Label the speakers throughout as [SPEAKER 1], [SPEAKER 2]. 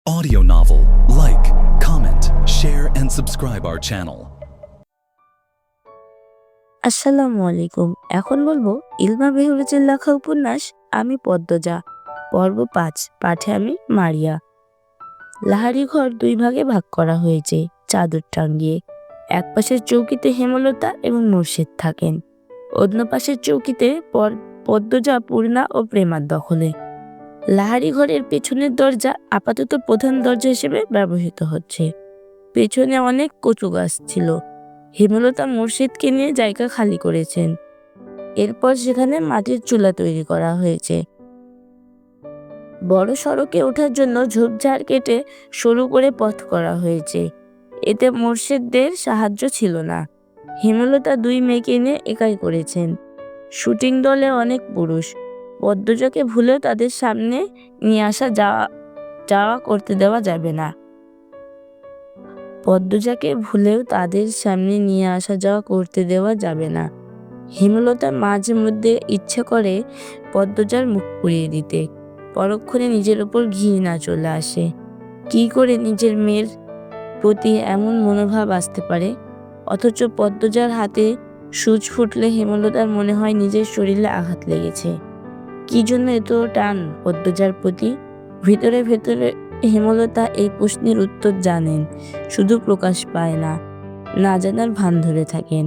[SPEAKER 1] audio novel. Like, comment, share and subscribe our channel.
[SPEAKER 2] আসসালামু আলাইকুম। এখন বলবো ইলমা বেহুলাজের লেখা উপন্যাস আমি পদ্মজা, পর্ব ৫। পাঠে আমি মারিয়া। লাহারি ঘর দুই ভাগে ভাগ করা হয়েছে চাদর টাঙিয়ে। এক পাশের চৌকিতে হেমলতা এবং মুর্শিদ থাকেন, অন্য পাশের চৌকিতে পদ্মজা, পূর্ণা ও প্রেমার দখলে। লাহারি ঘরের পেছনের দরজা আপাতত প্রধান দরজা হিসেবে ব্যবহৃত হচ্ছে। পেছনে অনেক কচু গাছ ছিল। হেমলতা মুর্শিদকে নিয়ে জায়গা খালি করেছেন। এরপর সেখানে মাটির চুলা তৈরি করা হয়েছে। বড় সড়কে ওঠার জন্য ঝোপঝাড় কেটে সরু করে পথ করা হয়েছে। এতে মুর্শিদদের সাহায্য ছিল না। হেমলতা দুই মেয়েকে নিয়ে একাই করেছেন। শুটিং দলে অনেক পুরুষ। পদ্মজাকে ভুলেও তাদের সামনে নিয়ে আসা যাওয়া করতে দেওয়া যাবে না। হেমলতা মাঝে মধ্যে ইচ্ছে করে পদ্মজার মুখ পুড়িয়ে দিতে। পরক্ষণে নিজের ওপর ঘৃণা চলে আসে। কি করে নিজের মেয়ের প্রতি এমন মনোভাব আসতে পারে? অথচ পদ্মজার হাতে সূচ ফুটলে হেমলতার মনে হয় নিজের শরীরে আঘাত লেগেছে। কি জন্য এত টান পদ্মজার প্রতি? ভিতরে ভেতরে হেমলতা এই প্রশ্নের উত্তর জানেন, শুধু প্রকাশ পায় না, না জানার ভান ধরে থাকেন।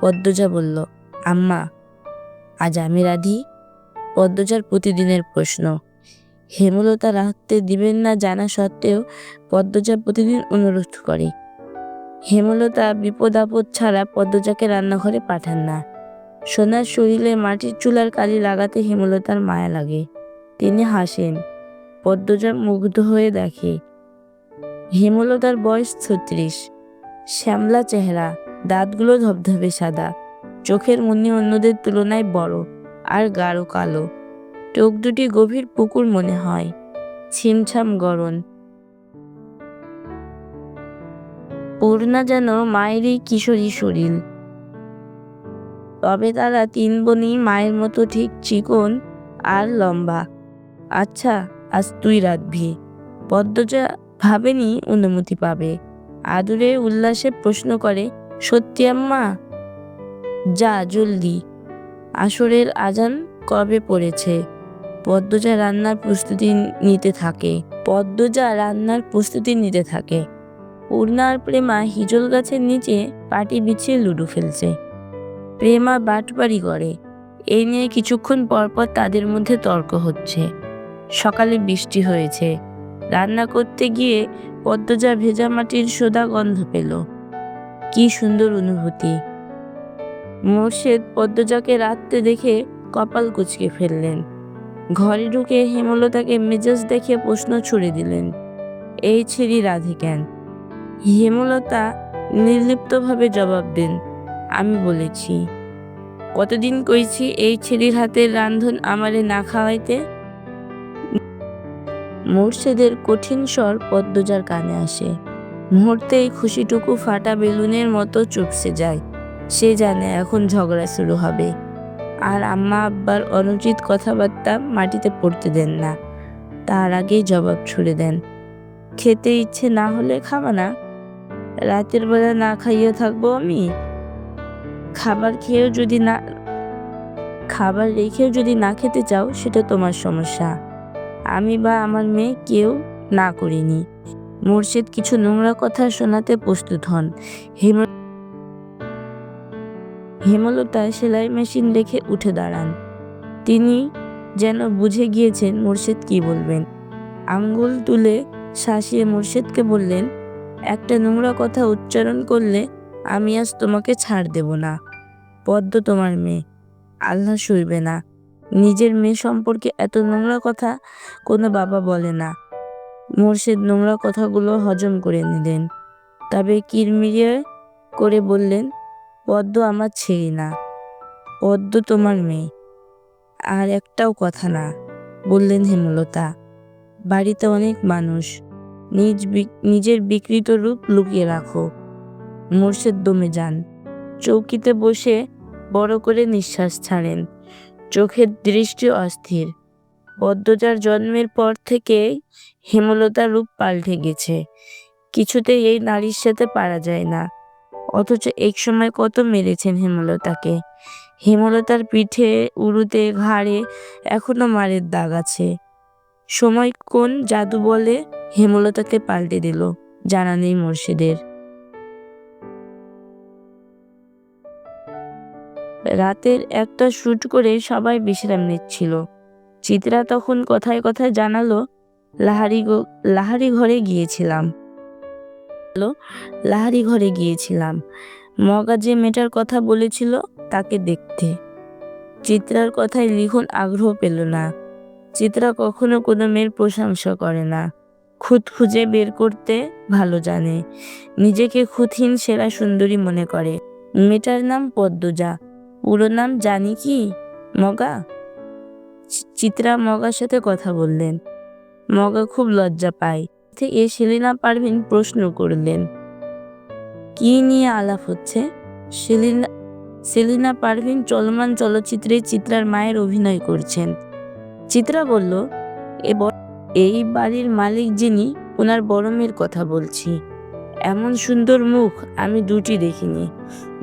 [SPEAKER 2] পদ্মজা বলল, আম্মা, আজ আমি রাধি? পদ্মজার প্রতিদিনের প্রশ্ন। হেমলতা রাখতে দিবেন না জানা সত্ত্বেও পদ্মজা প্রতিদিন অনুরোধ করে। হেমলতা বিপদ আপদ ছাড়া পদ্মজাকে রান্নাঘরে পাঠান না। সোনার শরীরে মাটির চুলার কালি লাগাতে হেমলতার মায়া লাগে। তিনি হাসেন। পদ্মজা মুগ্ধ হয়ে দেখে। হেমলতার বয়স ৩৬। শ্যামলা চেহারা, দাঁতগুলো ধবধবে সাদা, চোখের মনি অন্যদের তুলনায় বড় আর গাঢ় কালো। চোখ দুটি গভীর পুকুর মনে হয়, ছিমছাম গরম। পূর্ণা যেন মায়েরই কিশোরী শরীর। তবে তারা তিন বোনই মায়ের মতো ঠিক চিকন আর লম্বা। আচ্ছা, আজ তুই রাঁধবি? পদ্মজা ভাবেনি অনুমতি পাবে। আদুরে উল্লাসে প্রশ্ন করে, সত্যি আম্মা? যা জলদি। আসরের আজান কবে পড়েছে? পদ্মজা রান্নার প্রস্তুতি নিতে থাকে। পূর্ণা আর প্রেমা হিজল গাছের নিচে পাটি বিছিয়ে লুডো খেলছে। প্রেমা বাটবাড়ি করে। এই নিয়ে কিছুক্ষণ পরপর তাদের মধ্যে তর্ক হচ্ছে। সকালে বৃষ্টি হয়েছে। রান্না করতে গিয়ে পদ্মজা ভেজা মাটির সোদা গন্ধ পেল। কি সুন্দর অনুভূতি! মোর্শেদ পদ্মজাকে রাঁধতে দেখে কপাল কুঁচকে ফেললেন। ঘরে ঢুকে হেমলতাকে মেজাজ দেখে প্রশ্ন ছুড়ে দিলেন, এই ছেড়ি রাধে কেন? হেমলতা নির্লিপ্তভাবে জবাব দেন, আমি বলেছি। কতদিন কইছি এই ছেড়ির হাতের রান্ধন আমারে না খাওয়াইতে? মোর্শেদের কঠিন স্বর পদ্মজার কানে আসে। মুহূর্তেই খুশিটুকু ফাটা বেলুনের মতো চুপসে যায়। সে জানে এখন ঝগড়া শুরু হবে। আর আম্মা আব্বার অনুচিত কথাবার্তা মাটিতে পড়তে দেন না। তার আগেই জবাব ছুড়ে দেন, খেতে ইচ্ছে না হলে খাবা না? রাতের বেলা না খাইয়ে থাকবো আমি? খাবার রেখেও যদি না খেতে চাও সেটা তোমার সমস্যা। আমি বা আমার মেয়ে কেউ না করিনি। মুর্শিদ কিছু নোংরা কথা শোনাতে প্রস্তুত হন। হেমলতা সেলাই মেশিন রেখে উঠে দাঁড়ান। তিনি যেন বুঝে গিয়েছেন মুর্শিদ কি বলবেন। আঙ্গুল তুলে শাসিয়ে মুর্শিদকে বললেন, একটা নোংরা কথা উচ্চারণ করলে আমি আজ তোমাকে ছাড় দেব না। পদ্ম তোমার মেয়ে, আল্লাহ সইবে না। নিজের মেয়ে সম্পর্কে এত নোংরা কথা কোনো বাবা বলে না। মুর্শিদ নোংরা কথাগুলো হজম করে নিলেন। তবে কিরমিরিয়ে করে বললেন, পদ্ম আমার ছেড়ি না, পদ্ম তোমার মেয়ে। আর একটাও কথা না, বললেন হেমলতা। বাড়িতে অনেক মানুষ, নিজের বিকৃত রূপ লুকিয়ে রাখো। মুর্শিদ দমে যান। চৌকিতে বসে বড় করে নিঃশ্বাস ছাড়েন। চোখের দৃষ্টি অস্থির। পদ্মজার জন্মের পর থেকে হেমলতার রূপ পাল্টে গেছে। কিছুতেই এই নারীর সাথে পারা যায় না। অথচ এক সময় কত মেরেছেন হেমলতাকে। হেমলতার পিঠে, উরুতে, ঘাড়ে এখনো মারের দাগ আছে। সময় কোন জাদু বলে হেমলতাকে পাল্টে দিল, জানা নেই মুর্শিদের। রাতের একটা শুট করে সবাই বিশ্রাম নিচ্ছিল। চিত্রা তখন কথায় কথায় জানালো, লাহারি ঘরে গিয়েছিলাম। মগা যে মেয়েটার কথা বলেছিল তাকে দেখতে। চিত্রার কথায় লিখন আগ্রহ পেল না। চিত্রা কখনো কোনো মেয়ের প্রশংসা করে না। খুঁত খুঁজে বের করতে ভালো জানে। নিজেকে খুঁতহীন সেরা সুন্দরী মনে করে। মেয়েটার নাম পদ্মজা। পুরো নাম জানি কি মগা? চিত্রা মগার সাথে কথা বললেন। মগা খুব লজ্জা পায়। থেকে সেলিনা পারভিন প্রশ্ন করলেন, কি নিয়ে আলাপ হচ্ছে? সেলিনা পারভিন চলমান চলচ্চিত্রে চিত্রার মায়ের অভিনয় করছেন। চিত্রা বলল, এই বাড়ির মালিক যিনি, ওনার বড় মেয়ের কথা বলছি। এমন সুন্দর মুখ আমি দুটি দেখিনি।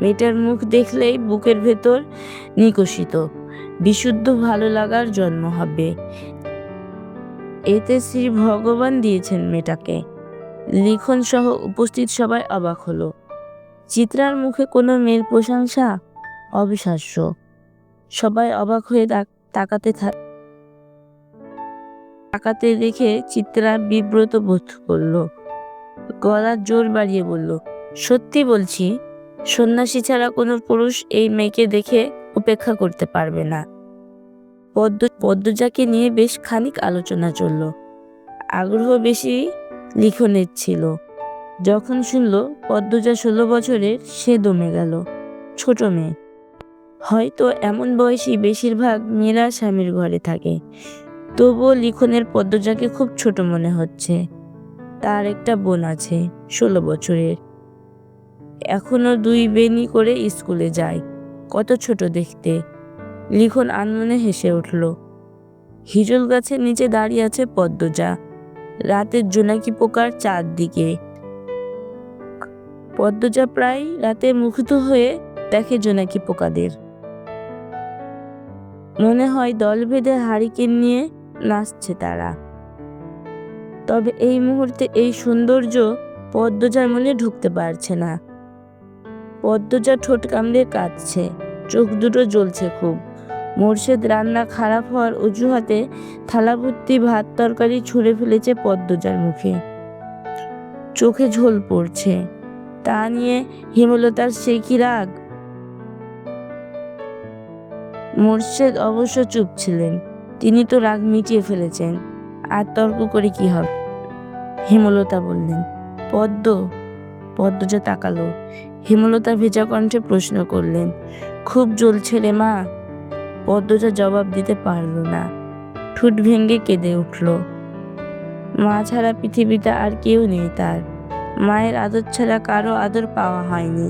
[SPEAKER 2] মেয়েটার মুখ দেখলেই বুকের ভেতর নিকষিত বিশুদ্ধ ভালো লাগার জন্ম হবে। এতে শ্রী ভগবান দিয়েছেন মেয়েটাকে। লিখন সহ উপস্থিত সবাই অবাক হলো। চিত্রার মুখে কোনো মেয়ের প্রশংসা? অবিশ্বাস্য। সবাই অবাক হয়ে তাকাতে দেখে চিত্রা বিব্রত বোধ করলো। গলার জোর বাড়িয়ে বলল, সত্যি বলছি, সন্ন্যাসী ছাড়া কোনো পুরুষ এই মেয়েকে দেখে উপেক্ষা করতে পারবে না। পদ্মজাকে নিয়ে বেশ খানিক আলোচনা চলল। আগ্রহ বেশি লিখনের ছিল। যখন শুনল পদ্মজা 16 বছরের, সে দমে গেল। ছোট মেয়ে। হয়তো এমন বয়সী বেশিরভাগ মেয়েরা স্বামীর ঘরে থাকে। তবুও লিখনের পদ্মজাকে খুব ছোট মনে হচ্ছে। তার একটা বোন আছে 16 বছরের। এখনো 2 বেনি করে স্কুলে যায়। কত ছোট দেখতে। লিখন আনমনে হেসে উঠল। হিজল গাছের নিচে দাঁড়িয়ে আছে পদ্মজা, রাতের জোনাকি পোকার চারদিকে। পদ্মজা প্রায় রাতে মুগ্ধ হয়ে দেখে জোনাকি পোকাদের। মনে হয় দল বেঁধে হারিকেন নিয়ে নাচছে তারা। তবে এই মুহূর্তে এই সৌন্দর্য পদ্মজার মনে ঢুকতে পারছে না। পদ্মজা ঠোঁট কামড়ে কাঁদছে, চোখ দুটো জ্বলছে খুব। মোর্শেদ রান্না খারাপ হওয়ার অজুহাতে থালা ভর্তি ভাত তরকারি ছুঁড়ে ফেলেছে পদ্মজার মুখে। চোখে ঝোল পড়ছে। তা নিয়ে হেমলতার সে কি রাগ? মোর্শেদ অবশ্য চুপ ছিলেন। তিনি তো রাগ মিটিয়ে ফেলেছেন, আর তর্ক করে কি হবে? হেমলতা বললেন, পদ্মজা তাকালো। হেমলতা ভেজা কণ্ঠে প্রশ্ন করলেন, খুব জ্বলছে রে মা? পদ্মজা জবাব দিতে পারল না। ঠোঁট ভেঙে কেঁদে উঠল। মা ছাড়া পৃথিবীতে আর কেউ নেই তার। মায়ের আদর ছাড়া কারো আদর পাওয়া হয়নি।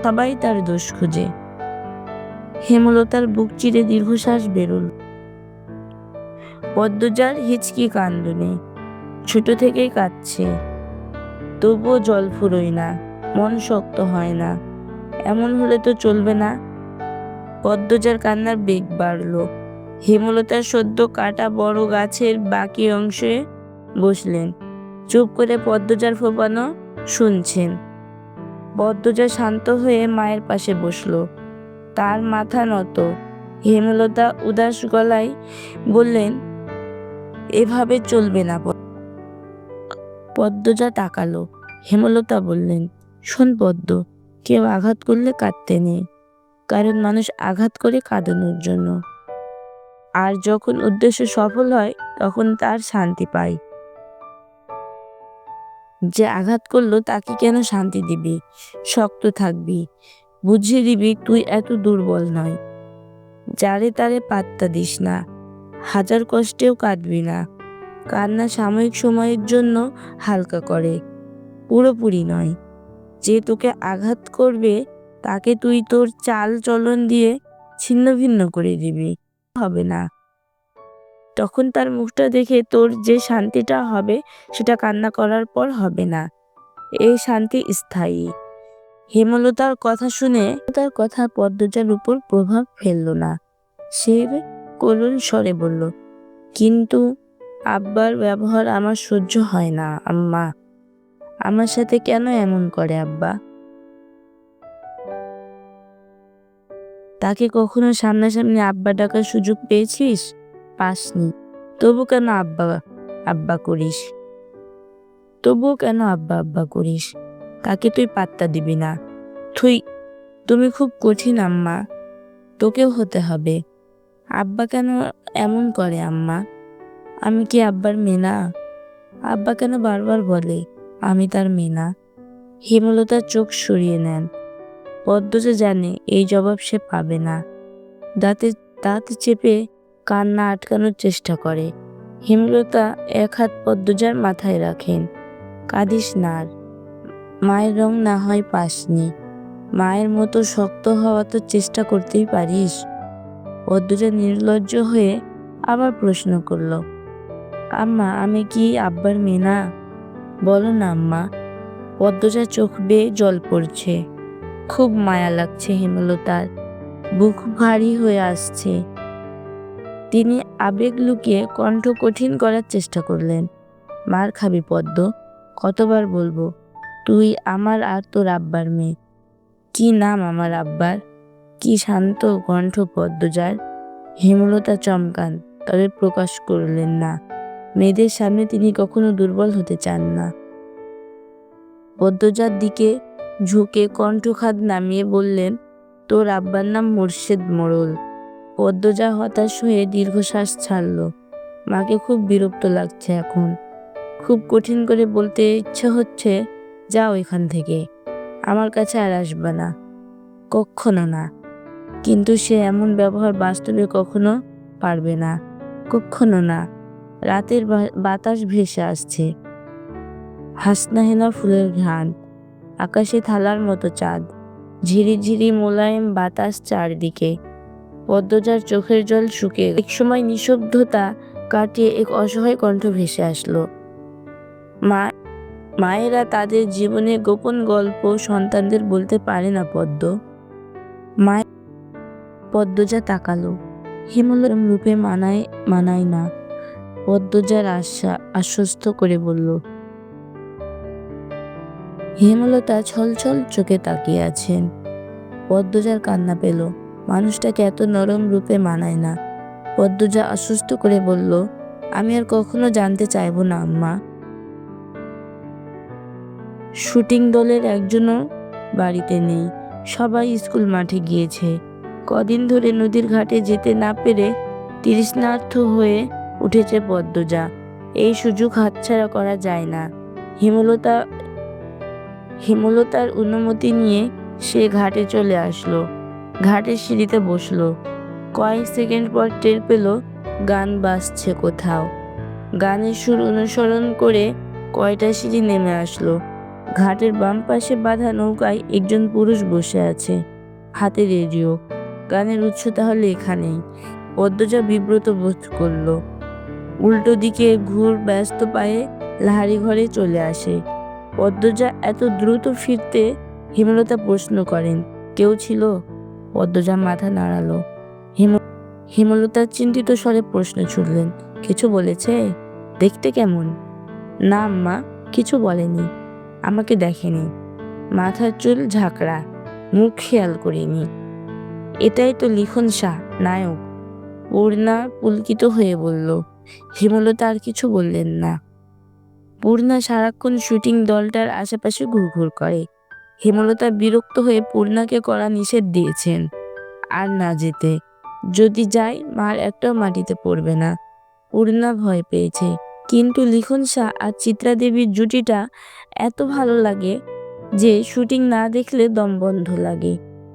[SPEAKER 2] সবাই তার দোষ খুঁজে। হেমলতার বুক চিরে দীর্ঘশ্বাস বেরোল। পদ্মজার হিচকি কাণ্ড নেই। ছোট থেকেই কাঁদছে। তবুও জল ফুরোয় না, মন শক্ত হয় না। এমন হলে তো চলবে না। পদ্মজার কান্নার বেগ বাড়ল। হেমলতার সদ্য কাটা বড় গাছের বাকি অংশে বসলেন। চুপ করে পদ্মজার ফোঁপানো শুনছেন। পদ্মজা শান্ত হয়ে মায়ের পাশে বসলো। তার মাথা নত। হেমলতা উদাস গলায় বললেন, এভাবে চলবে না। পদ্মজা তাকালো। হেমলতা বললেন, শোন পদ্ম, কেউ আঘাত করলে কাঁদতে নেই। কারণ মানুষ আঘাত করে কাঁদানোর জন্য। আর যখন উদ্দেশ্য সফল হয় তখন তার শান্তি পায়। যে আঘাত করলো তাকে কেন শান্তি দিবি? শক্ত থাকবি, বুঝিয়ে দিবি তুই এত দুর্বল নয়। যারে তারে পাত্তা দিস না। হাজার কষ্টেও কাঁদবি না। কান্না সাময়িক সময়ের জন্য হালকা করে, পুরোপুরি নয়। যে তোকে আঘাত করবে তাকে তুই তোর চাল চলন দিয়ে ছিন্ন ভিন্ন করে দিবি, হবে না। তখন তার মুখটা দেখে তোর যে শান্তিটা হবে সেটা কান্না করার পর হবে না। এই শান্তি স্থায়ী। হেমলতার কথা শুনে তার কথা পদ্মজার উপর প্রভাব ফেলল না। সে করুণ স্বরে বলল, কিন্তু আব্বার ব্যবহার আমার সহ্য হয় না আম্মা। আমার সাথে কেন এমন করে আব্বা? তাকে কখনো সামনাসামনি আব্বা ডাকার সুযোগ পেয়েছিস? পাসনি। তবু কেন আব্বা আব্বা করিস? তবুও কেন আব্বা আব্বা করিস? তাকে তুই পাত্তা দিবি না। তুমি খুব কঠিন আম্মা, তোকেও হতে হবে। আব্বা কেন এমন করে আম্মা? আমি কি আব্বার মেয়ে না? আব্বা কেন বারবার বলে আমি তার মেয়ে না? হেমলতার চোখ সরিয়ে নেন। পদ্মজা জানে এই জবাব সে পাবে না। দাঁত চেপে কান্না আটকানোর চেষ্টা করে। হেমলতা এক হাত পদ্মজার মাথায় রাখেন। কাঁদিস না আর। মায়ের রং না হয় পাসনি, মায়ের মতো শক্ত হওয়া তো চেষ্টা করতেই পারিস। পদ্মজা নির্লজ্জ হয়ে আবার প্রশ্ন করল, আম্মা আমি কি আব্বার মেয়ে না? বলো না আম্মা। পদ্মজার চোখ বেয়ে জল পড়ছে। খুব মায়া লাগছে হেমলতার। বুক ভারী হয়ে আসছে। তিনি আবেগ লুকিয়ে কণ্ঠ কঠিন করার চেষ্টা করলেন। মার খাবি পদ্ম, কতবার বলবো তুই আমার আর তোর আব্বার মেয়ে। কি নাম আমার আব্বার? কি শান্ত কণ্ঠ পদ্মজার। হেমলতা চমকান, তবে প্রকাশ করলেন না। মেয়েদের সামনে তিনি কখনো দুর্বল হতে চান না। পদ্মজার দিকে ঝুঁকে কণ্ঠখাদ নামিয়ে বললেন, তোর আব্বার নাম মোর্শেদ মোড়ল। পদ্মজা হতাশ হয়ে দীর্ঘশ্বাস ছাড়ল। মাকে খুব বিরক্ত লাগছে এখন। খুব কঠিন করে বলতে ইচ্ছে হচ্ছে, যাও এখান থেকে, আমার কাছে আর আসবে না, কখনো না। কিন্তু সে এমন ব্যবহার বাস্তবে কখনো পারবে না, কখনো না। রাতের বাতাস ভেসে আসছে, হাসনাহেনা ফুলের ঘ্রাণ, আকাশে থালার মতো চাঁদ, ঝিরিঝিরি মোলায়েম বাতাস চারদিকে। পদ্মজার চোখের জল শুকিয়ে একসময় নিঃশব্দতা কাটিয়ে এক অসহায় কণ্ঠ ভেসে আসলো। মায়েরা তাদের জীবনে গোপন গল্প সন্তানদের বলতে পারে না পদ্ম। পদ্মজা তাকালো। হেমলতা রূপে মানায় না। পদ্মজার আশ্বস্ত করে বলল। হেমলতা ছলছল চোখে তাকিয়ে আছেন। পদ্মজার কান্না পেল। মানুষটাকে এত নরম রূপে মানায় না। পদ্মজা আশ্বস্ত করে বলল, আমি আর কখনো জানতে চাইব না আম্মা। শুটিং দলের একজনও বাড়িতে নেই, সবাই স্কুল মাঠে গিয়েছে। কদিন ধরে নদীর ঘাটে যেতে না পেরে তৃষ্ণার্ত হয়ে উঠেছে পদ্মজা। এই সুযোগ হাতছাড়া করা যায় না। হেমলতার অনুমতি নিয়ে সে ঘাটে চলে আসলো। ঘাটের সিঁড়িতে বসলো। কয়েক সেকেন্ড পর টের পেল গান বাজছে কোথাও। গানের সুর অনুসরণ করে কয়টা সিঁড়ি নেমে আসলো। ঘাটের বাম পাশে বাঁধা নৌকায় একজন পুরুষ বসে আছে, হাতে রেডিও। গানের উৎস তাহলে এখানেই। পদ্মজা বিব্রত বোধ করল। উল্টো দিকে ব্যস্ত পায়ে লাহারি ঘরে চলে আসে। পদ্মজা এত দ্রুত ফিরতে হেমলতা প্রশ্ন করেন, কেউ ছিল? পদ্মজা মাথা নাড়ালো। হেমলতার চিন্তিত স্বরে প্রশ্ন ছুড়লেন, কিছু বলেছে? দেখতে কেমন? না আম্মা, কিছু বলেনি। আমাকে দেখেনি, মাথার চুল ঝাঁকড়া, মুখ খেয়াল করিনি। এটাই তো লিখন শাহ, নায়ক। পূর্ণা পুলকিত হয়ে বলল। হেমলতা আর কিছু বললেন না। পূর্ণা সারাক্ষণ শুটিং দলটার আশেপাশে ঘুরঘুর করে। হেমলতা বিরক্ত হয়ে পূর্ণাকে কড়া নিষেধ দিয়েছেন আর না যেতে। যদি যায় মার একটাও মাটিতে পড়বে না। পূর্ণা ভয় পেয়েছে, কিন্তু লিখন শাহ আর চিত্রা দেবীর জুটিটা এত ভালো লাগে যে শুটিং না দেখলে দম বন্ধ লাগে।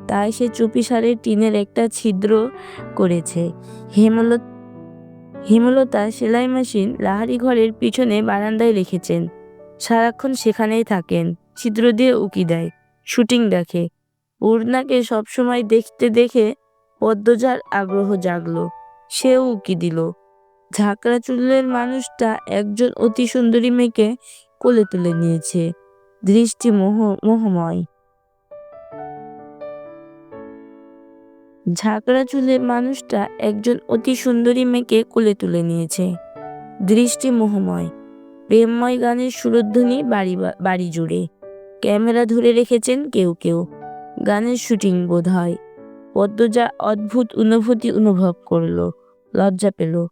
[SPEAKER 2] তাই সে চুপিসারে টিনের একটা ছিদ্র করেছে। হেমলতা সেলাই মেশিন লাহারি ঘরের পিছনে বারান্দায় রেখেছেন। সারাক্ষণ সেখানেই থাকেন, ছিদ্র দিয়ে উকি দেয়, শুটিং দেখে। পূর্ণাকে সবসময় দেখতে দেখে পদ্মজার আগ্রহ জাগলো। সেও উকি দিল। ঝাঁকড়া চুলের মানুষটা একজন অতি সুন্দরী মেয়েকে কোলে তুলে নিয়েছে। দৃষ্টি মোহময়। ঝাঁকড়া চুলের মানুষটা একজন অতি সুন্দরী মেয়েকে কোলে তুলে নিয়েছে। দৃষ্টি মোহময়। প্রেমময় গানের সুরধ্বনি বাড়ি জুড়ে। ক্যামেরা ধরে রেখেছেন কেউ। গানের শুটিং বোধ হয়। পদ্মজা অদ্ভুত অনুভূতি অনুভব করলো, লজ্জা পেল।